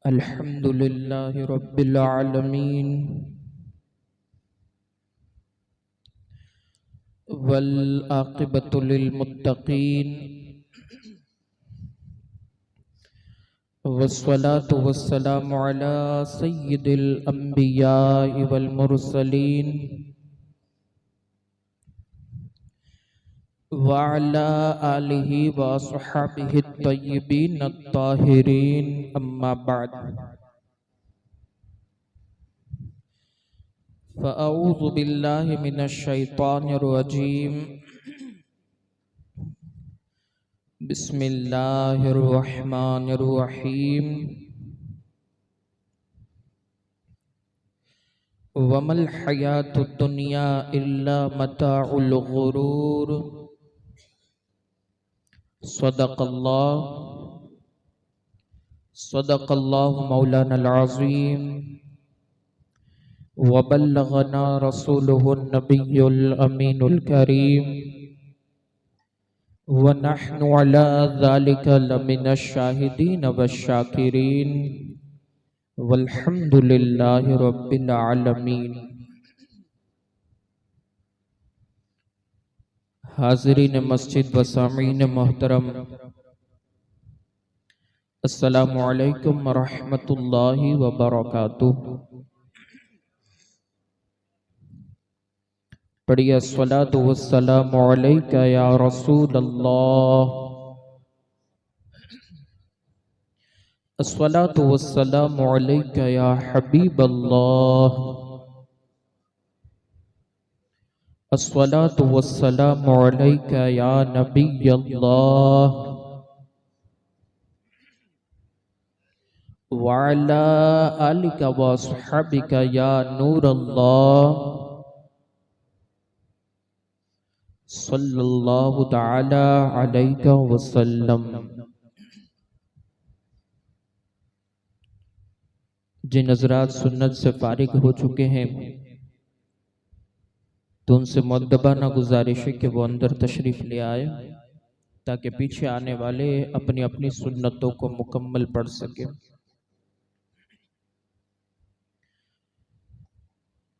अल्हम्दुलिल्लाहि रब्बिल आलमीन वल आक़िबतु लिल मुत्तक़ीन वस्सलातु वस्सलामु अला सय्यिदिल अंबियाइ वल मुरसलीन व अला आलिहि व अस्हाबिहि अत्तय्यिबीन अत्ताहिरीन अम्मा बअद फ़अऊज़ु बिल्लाहि मिनश शैतानिर रजीम बिस्मिल्लाहिर रहमानिर रहीम वमल हयातुद दुनिया इल्ला मताउल गुरूर सदक़ल्लाहु मौलाना अज़ीम व बल्लगना रसूलुहुन नबियुल अमीनुल करीम व नहनु अला ज़ालिका लमिनश शाहिदीन वश्शाकिरीन वल्हम्दुलिल्लाहि रब्बिल आलमीन। हाज़रीन मस्जिद व सामीन मोहतरम, अस्सलामु अलैकुम व रहमतुल्लाहि व बरकातुहू। पढ़िए अस्सलातु वस्सलामु अलैका या रसूल अल्लाह, अस्सलातु वस्सलामु अलैका या हबीब अल्लाह, अस्सलातु वस्सलामु अलैका या नबी अल्लाह व अला आलिका व अस्हाबिका या नूर अल्लाह सल्लल्लाहु तआला अलैका वसल्लम। जिन हज़रात सुन्नत से फारिग हो चुके हैं तो उनसे मुअद्दबाना गुजारिश है कि वो अंदर तशरीफ ले आए ताकि पीछे आने वाले अपनी अपनी सुन्नतों को मुकम्मल पढ़ सके।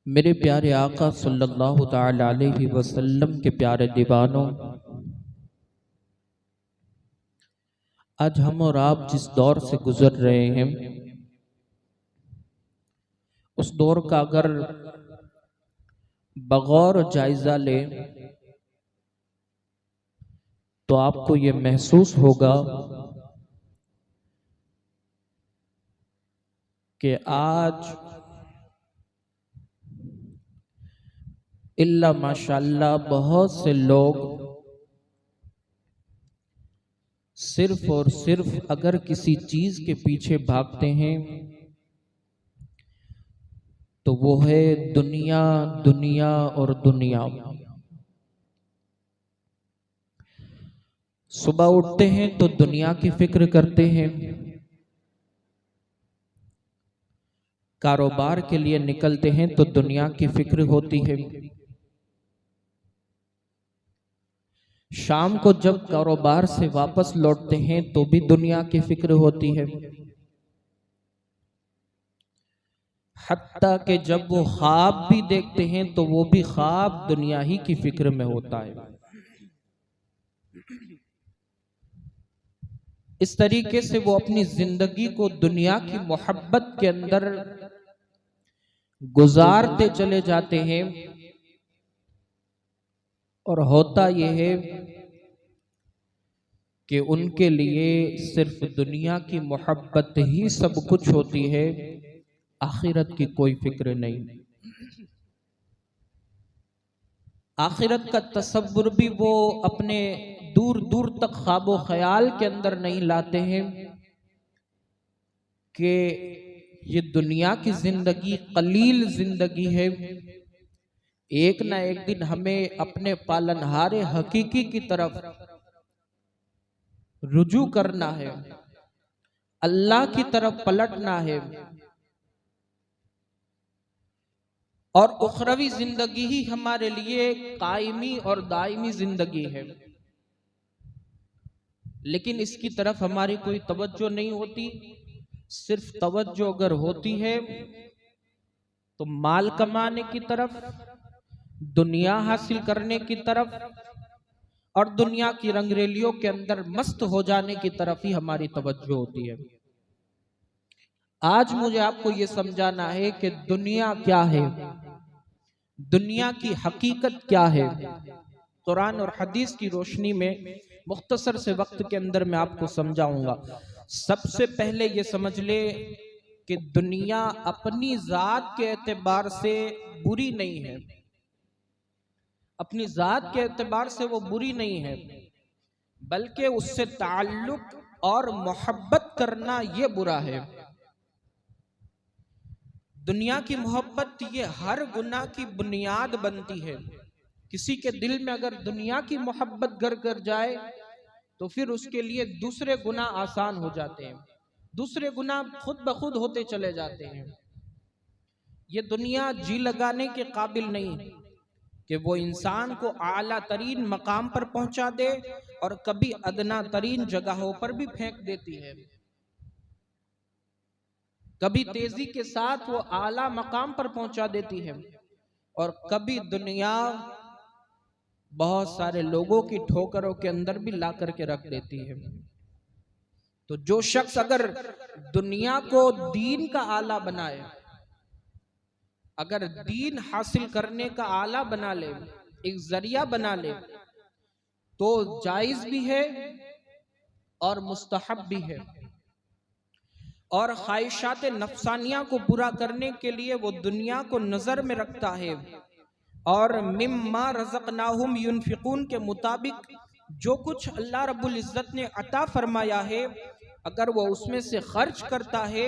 मेरे प्यारे आका सल्लल्लाहु तआला अलैहि वसल्लम के प्यारे दीवानों, आज हम और आप जिस दौर से गुजर रहे हैं उस दौर का अगर बगौर जायजा ले तो आपको ये महसूस होगा कि आज इल्ला माशाअल्लाह बहुत से लोग सिर्फ और सिर्फ अगर किसी चीज के पीछे भागते हैं तो वो है दुनिया, दुनिया और दुनिया। सुबह उठते हैं तो दुनिया की फिक्र करते हैं, कारोबार के लिए निकलते हैं तो दुनिया की फिक्र होती है, शाम को जब कारोबार से वापस लौटते हैं तो भी दुनिया की फिक्र होती है, हत्ता कि जब वो ख्वाब भी देखते हैं तो वो भी ख्वाब दुनिया ही की फिक्र में होता है। इस तरीके से वो अपनी जिंदगी को दुनिया की मोहब्बत के अंदर गुजारते चले जाते हैं और होता यह है कि उनके लिए सिर्फ दुनिया की मोहब्बत ही सब कुछ होती है, आखिरत की कोई फिक्र नहीं। आखिरत का तसव्वुर भी वो अपने दूर दूर तक ख्वाबो ख्याल के अंदर नहीं लाते हैं कि ये दुनिया की जिंदगी कलील जिंदगी है, एक ना एक दिन हमें अपने पालनहारे हकीकी की तरफ रुजू करना है, अल्लाह की तरफ पलटना है और उखरवी जिंदगी ही हमारे लिए कायमी और दायमी जिंदगी है। लेकिन इसकी तरफ हमारी कोई तवज्जो नहीं होती, सिर्फ तवज्जो अगर होती है तो माल कमाने की तरफ, दुनिया हासिल करने की तरफ और दुनिया की रंगरेलियों के अंदर मस्त हो जाने की तरफ ही हमारी तवज्जो होती है। आज मुझे आपको ये समझाना है कि दुनिया क्या है, दुनिया की हकीकत क्या है। कुरान और हदीस की रोशनी में मुख्तसर से वक्त के अंदर मैं आपको समझाऊंगा। सबसे पहले ये समझ ले कि दुनिया अपनी जात के एतबार से बुरी नहीं है, अपनी जात के एतबार से वो बुरी नहीं है, बल्कि उससे ताल्लुक और मोहब्बत करना ये बुरा है। दुनिया की मोहब्बत ये हर गुनाह की बुनियाद बनती है। किसी के दिल में अगर दुनिया की मोहब्बत घर कर जाए तो फिर उसके लिए दूसरे गुनाह आसान हो जाते हैं, दूसरे गुनाह खुद ब खुद होते चले जाते हैं। ये दुनिया जी लगाने के काबिल नहीं कि वो इंसान को आला तरीन मकाम पर पहुंचा दे और कभी अदना तरीन जगहों पर भी फेंक देती है। कभी तेजी के साथ वो आला मकाम पर पहुंचा देती है और कभी दुनिया बहुत सारे लोगों की ठोकरों के अंदर भी ला करके रख देती है। तो जो शख्स अगर दुनिया को दीन का आला बनाए, अगर दीन हासिल करने का आला बना ले, एक जरिया बना ले, तो जायज भी है और मुस्तहब भी है। और ख्वाहिशात नफसानिया को पूरा करने के लिए वो दुनिया को नजर में रखता है और मिम्मा रज़क़नाहुम युनफिकून के मुताबिक जो कुछ अल्लाह रब्बुल इज्जत ने अता फरमाया है, अगर वो उसमें से खर्च करता है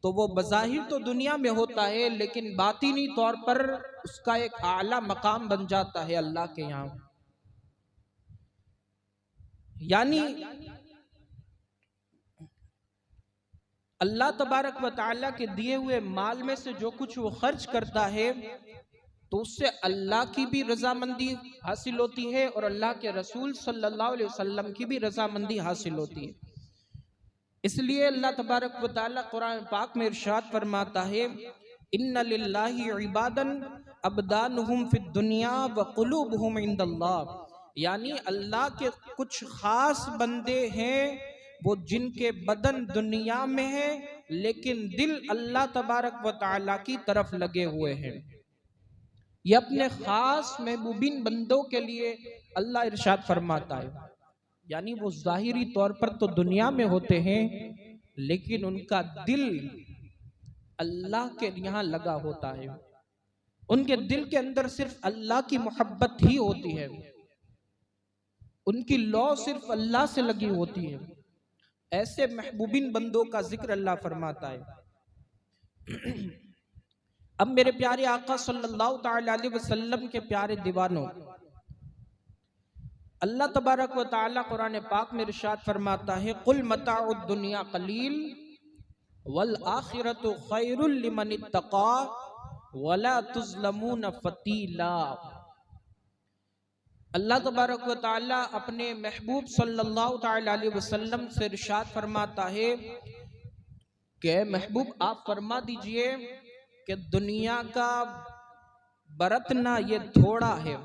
तो वो बज़ाहिर तो दुनिया में होता है, लेकिन बातिनी तौर पर उसका एक आला मकाम बन जाता है अल्लाह के यहाँ। यानी अल्लाह तबारक व तआला के दिए हुए माल में से जो कुछ वो खर्च करता है तो उससे अल्लाह की भी रजामंदी हासिल होती है और अल्लाह के रसूल सल्लल्लाहु अलैहि वसल्लम की भी रजामंदी हासिल होती है। इसलिए अल्लाह तबारक व तआला कुरान पाक में इरशाद फरमाता है, इन्ना लिल्लाहि इबादन अबदानुहुम फिद दुनिया व कुलूबुहुम इंदल्लाह। यानी अल्लाह के कुछ खास बंदे हैं वो जिनके बदन दुनिया में है लेकिन दिल अल्लाह तबारक व तआला की तरफ लगे हुए हैं। ये अपने खास महबूबिन बंदों के लिए अल्लाह इरशाद फरमाता है। यानी वो जाहिरी तौर पर तो दुनिया में होते हैं लेकिन उनका दिल अल्लाह के यहाँ लगा होता है, उनके दिल के अंदर सिर्फ अल्लाह की मोहब्बत ही होती है, उनकी लौ सिर्फ अल्लाह से लगी होती है। ऐसे महबूबिन बंदों का जिक्र अल्लाह फरमाता है। अब मेरे प्यारे आका सल्लल्लाहु तआला अलैहि वसल्लम के प्यारे दीवानों, अल्लाह तबारक व तआला कुरान पाक में इरशाद फरमाता है, कुल मताउद दुनिया कलील वल आखिरतु खैरुल लिमन इत्तका वला तुज़लमून फतीला। अल्लाह तबारक व तआला अपने महबूब सल्लल्लाहु तआला अलैहि वसल्लम से इरशाद फरमाता है कि महबूब आप फरमा दीजिए कि दुनिया का बरतना ये थोड़ा है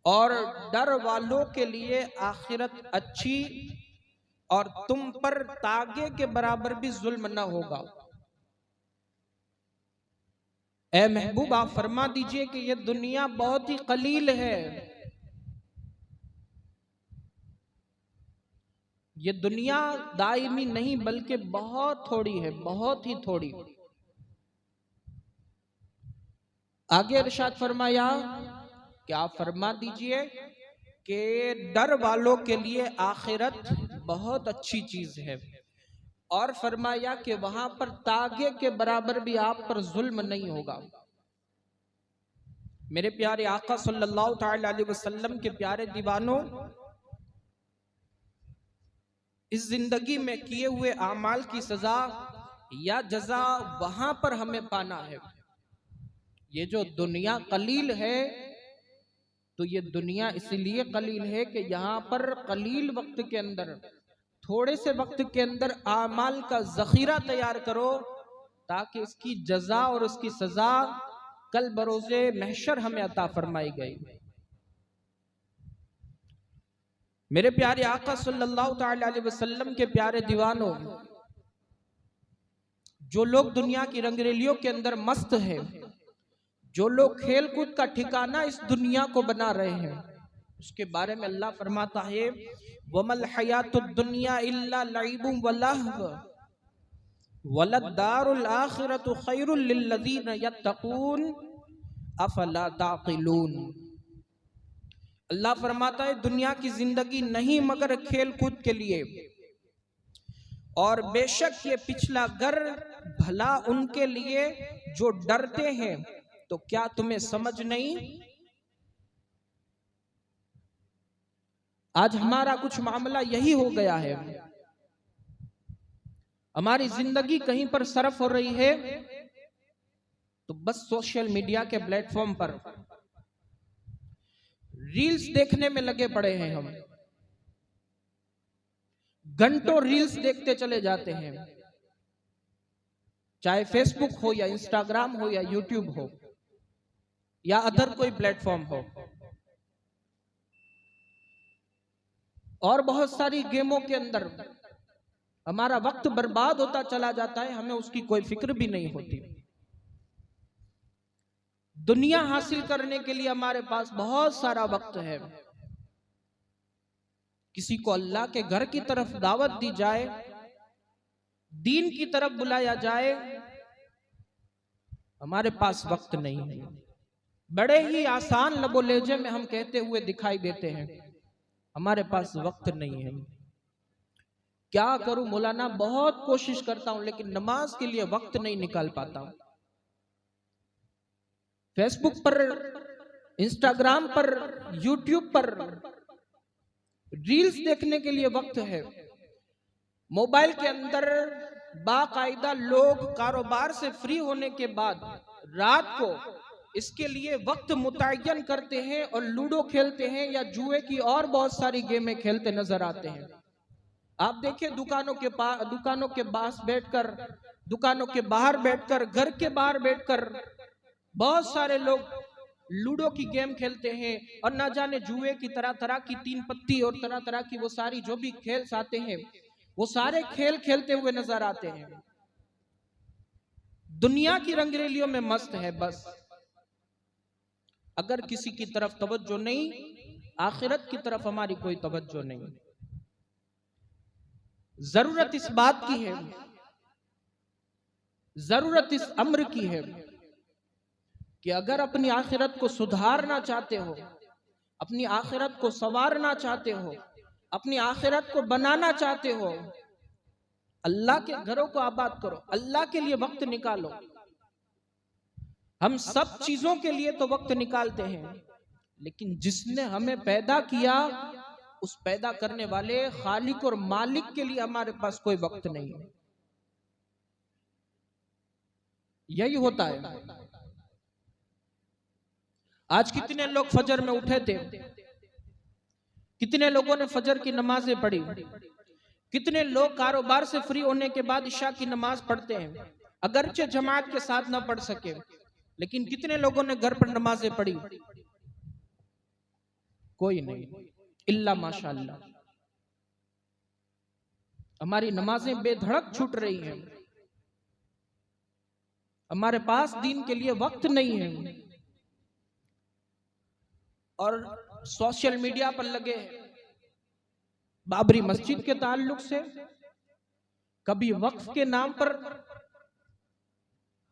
और डर वालों के लिए आखिरत अच्छी और तुम पर तागे के बराबर भी जुल्म न होगा। ए महबूब आप फरमा दीजिए कि ये दुनिया बहुत ही कलील है, ये दुनिया दायमी नहीं बल्कि बहुत थोड़ी है, बहुत ही थोड़ी। आगे इरशाद फरमाया कि आप फरमा दीजिए कि डर वालों के लिए आखिरत बहुत अच्छी चीज है और फरमाया कि वहां पर तागे के बराबर भी आप पर जुल्म नहीं होगा। मेरे प्यारे आका सल्लल्लाहु तआला अलैहि वसल्लम के प्यारे दीवानों, इस जिंदगी में किए हुए आमाल की सजा या जजा वहां पर हमें पाना है। ये जो दुनिया कलील है तो ये दुनिया इसलिए कलील है कि यहाँ पर कलील वक्त के अंदर थोड़े से वक्त के अंदर आमाल का जखीरा तैयार करो, ताकि इसकी जजा और उसकी सजा कल बरोज़े महशर हमें अता फरमाई गई। मेरे प्यारे आका सल्लल्लाहु ताला अलैहि वसल्लम के प्यारे दीवानों, जो लोग दुनिया की रंगरेलियों के अंदर मस्त हैं, जो लोग खेल कूद का ठिकाना इस दुनिया को बना रहे हैं, उसके बारे में अल्लाह फरमाता है, वमल हयातुद दुनिया इल्ला लइबुम व लहव वलद्दारुल आखिरतु खैरुल लिल्लज़ीना यत्तकून अफला ताक़िलून। अल्लाह फरमाता है, दुनिया की जिंदगी नहीं मगर खेल कूद के लिए, और बेशक ये पिछला घर भला उनके लिए जो डरते हैं। तो क्या तुम्हें समझ नहीं? आज हमारा कुछ मामला यही हो गया है। हमारी जिंदगी कहीं पर सरफ हो रही है तो बस सोशल मीडिया के प्लेटफॉर्म पर रील्स देखने में लगे पड़े हैं। हम घंटों रील्स देखते चले जाते हैं, चाहे फेसबुक हो या इंस्टाग्राम हो या यूट्यूब हो या अदर कोई प्लेटफॉर्म हो, और बहुत सारी गेमों के अंदर हमारा वक्त बर्बाद होता चला जाता है, हमें उसकी कोई फिक्र भी नहीं होती। दुनिया हासिल करने के लिए हमारे पास बहुत सारा वक्त है। किसी को अल्लाह के घर की तरफ दावत दी जाए, दीन की तरफ बुलाया जाए, हमारे पास वक्त नहीं है। बड़े ही आसान लबो लहजे में हम कहते हुए दिखाई देते हैं, हमारे पास वक्त नहीं है। क्या करूं मौलाना, बहुत कोशिश करता हूं लेकिन नमाज के लिए वक्त नहीं निकाल पाता हूं। फेसबुक पर, इंस्टाग्राम पर, यूट्यूब पर रील्स देखने के लिए वक्त है। मोबाइल के अंदर बाकायदा लोग कारोबार से फ्री होने के बाद रात को इसके लिए वक्त मुतय्यन करते हैं और लूडो खेलते हैं या जुए की और बहुत सारी गेमें खेलते नजर आते हैं। आप देखिए, दुकानों के पास बैठकर, दुकानों के बाहर बैठकर, घर के बाहर बैठकर बहुत सारे लोग लूडो की गेम खेलते हैं, और ना जाने जुए की तरह तरह की तीन पत्ती और तरह तरह की वो सारी जो भी खेल आते हैं, वो सारे खेल खेलते हुए नजर आते हैं। दुनिया की रंगरेलियों में मस्त है बस। अगर किसी की तरफ तवज्जो नहीं, आखिरत की तरफ हमारी कोई तवज्जो नहीं। जरूरत इस बात की है, जरूरत इस अम्र की है कि अगर अपनी आखिरत को सुधारना चाहते हो, अपनी आखिरत को संवारना चाहते हो, अपनी आखिरत को बनाना चाहते हो, अल्लाह के घरों को आबाद करो, अल्लाह के लिए वक्त निकालो। हम सब चीजों के लिए तो वक्त निकालते हैं, लेकिन जिसने हमें पैदा किया, उस पैदा करने वाले खालिक और मालिक के लिए हमारे पास कोई वक्त नहीं है। यही होता है। आज कितने लोग फजर में उठे थे, कितने लोगों ने फजर की नमाजें पढ़ी, कितने लोग कारोबार से फ्री होने के बाद इशा की नमाज पढ़ते हैं, अगरचे जमात के साथ ना पढ़ सके, लेकिन कितने लोगों ने घर पर नमाजें पढ़ी? कोई नहीं, इल्ला माशाअल्लाह। हमारी नमाजें बेधड़क छूट रही हैं, हमारे पास दीन के लिए वक्त नहीं है, और सोशल मीडिया पर लगे बाबरी मस्जिद के ताल्लुक से, कभी वक्फ के नाम पर,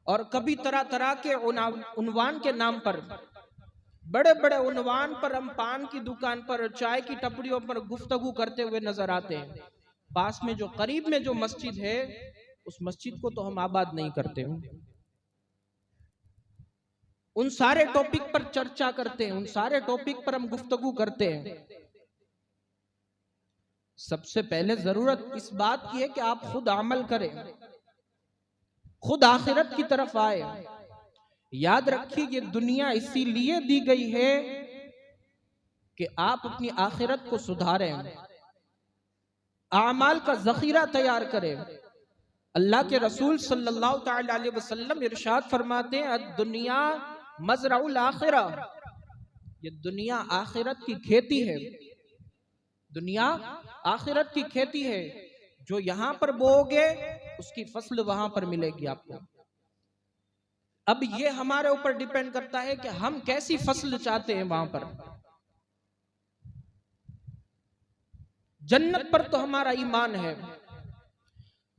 और कभी तरह तरह के उन्वान के नाम पर, बड़े बड़े उन्वान पर हम पान की दुकान पर, चाय की टपरियों पर गुफ्तगू करते हुए नजर आते हैं। पास में जो करीब में जो मस्जिद है, उस मस्जिद को तो हम आबाद नहीं करते हैं। उन सारे टॉपिक पर चर्चा करते हैं, उन सारे टॉपिक पर हम गुफ्तगू करते हैं। सबसे पहले जरूरत इस बात की है कि आप खुद अमल करें, खुद आखिरत की तरफ आए। याद रखिए, ये दुनिया इसीलिए दी गई है कि आप अपनी आखिरत को सुधारें, आमाल का जखीरा तैयार करे। अल्लाह के रसूल सल्लल्लाहु तआला अलैहि वसल्लम इरशाद फरमाते हैं, दुनिया मजराउल आखिरा, ये दुनिया आखिरत की खेती है। दुनिया आखिरत की खेती है, जो यहां पर बोओगे उसकी फसल वहां पर मिलेगी आपको। अब ये हमारे ऊपर डिपेंड करता है कि हम कैसी फसल चाहते हैं वहां पर। जन्नत पर तो हमारा ईमान है,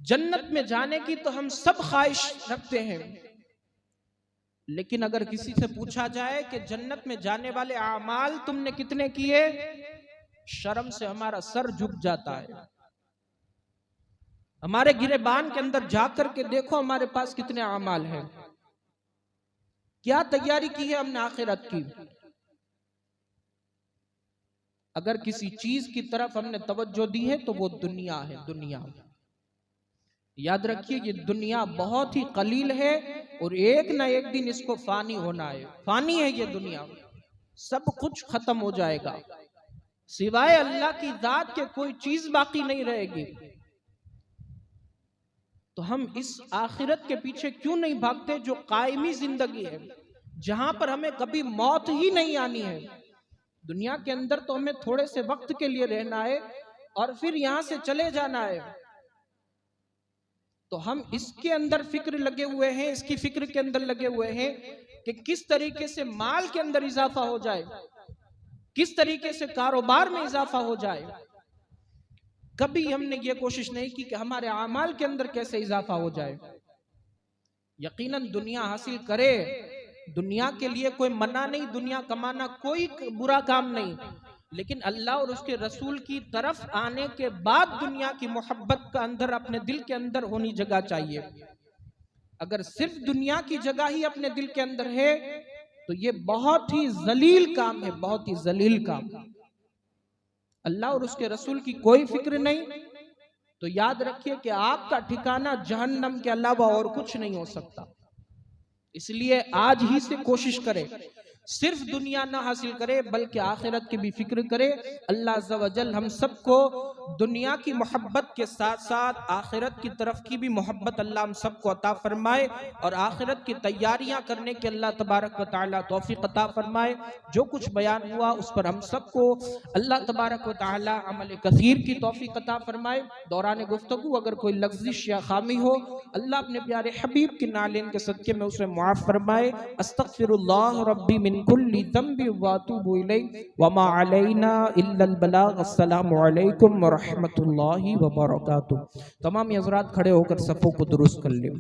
जन्नत में जाने की तो हम सब ख्वाहिश रखते हैं, लेकिन अगर किसी से पूछा जाए कि जन्नत में जाने वाले आमाल तुमने कितने किए, शर्म से हमारा सर झुक जाता है। हमारे गिरेबान के अंदर जाकर के देखो हमारे पास कितने आमाल हैं, क्या तैयारी की है हमने आखिरत की। अगर किसी चीज की तरफ हमने तवज्जो दी है तो वो दुनिया है। दुनिया, याद रखिए ये दुनिया बहुत ही कलील है और एक ना एक दिन इसको फानी होना है। फानी है ये दुनिया, सब कुछ खत्म हो जाएगा, सिवाय अल्लाह की जात के कोई चीज बाकी नहीं रहेगी। तो हम इस आखिरत के पीछे क्यों नहीं भागते जो कायमी जिंदगी है, जहां पर हमें कभी मौत ही नहीं आनी है। दुनिया के अंदर तो हमें थोड़े से वक्त के लिए रहना है और फिर यहां से चले जाना है। तो हम इसके अंदर फिक्र लगे हुए हैं, इसकी फिक्र के अंदर लगे हुए हैं कि किस तरीके से माल के अंदर इजाफा हो जाए, किस तरीके से कारोबार में इजाफा हो जाए। कभी हमने ये कोशिश नहीं की कि हमारे आमाल के अंदर कैसे इजाफा हो जाए। यकीनन दुनिया हासिल करे, दुनिया के लिए कोई मना नहीं, दुनिया कमाना कोई बुरा काम नहीं, लेकिन अल्लाह और उसके रसूल की तरफ आने के बाद दुनिया की मोहब्बत का अंदर अपने दिल के अंदर होनी जगह चाहिए। अगर सिर्फ दुनिया की जगह ही अपने दिल के अंदर है तो ये बहुत ही जलील काम है, बहुत ही जलील काम। अल्लाह और उसके रसूल की कोई फिक्र नहीं तो याद रखिए कि आपका ठिकाना जहन्नम के अलावा और कुछ नहीं हो सकता। इसलिए आज ही से कोशिश करें, सिर्फ दुनिया ना हासिल करे बल्कि आखिरत की भी फिक्र करे। अल्लाह अज़्ज़ा व जल हम सबको दुनिया की मोहब्बत के साथ साथ आखिरत की तरफ की भी मोहब्बत अल्लाह हम सबको अता फरमाए और आखिरत की तैयारियां करने के अल्लाह तबारक व तआला तौफीक अता फरमाए। जो कुछ बयान हुआ उस पर हम सबको अल्लाह तबारक व तआला अमल कसीर की तौफीक अता फरमाए। दौरान गुफ्तगू अगर कोई लग़्ज़िश या खामी हो, अल्लाह अपने प्यारे हबीब के नालेन के सदके में उसे मुआफ़ फरमाए। अस्तग़फिरुल्लाह रब्बी मिन कुल्ली ज़ंबि व अतूबु इलैहि व मा अलैना इल्लल बलाग। अस्सलामु अलैकुम व रहमतुल्लाहि व बरकातुहू। तमाम हज़रात खड़े होकर सफ़ों को दुरुस्त कर लें।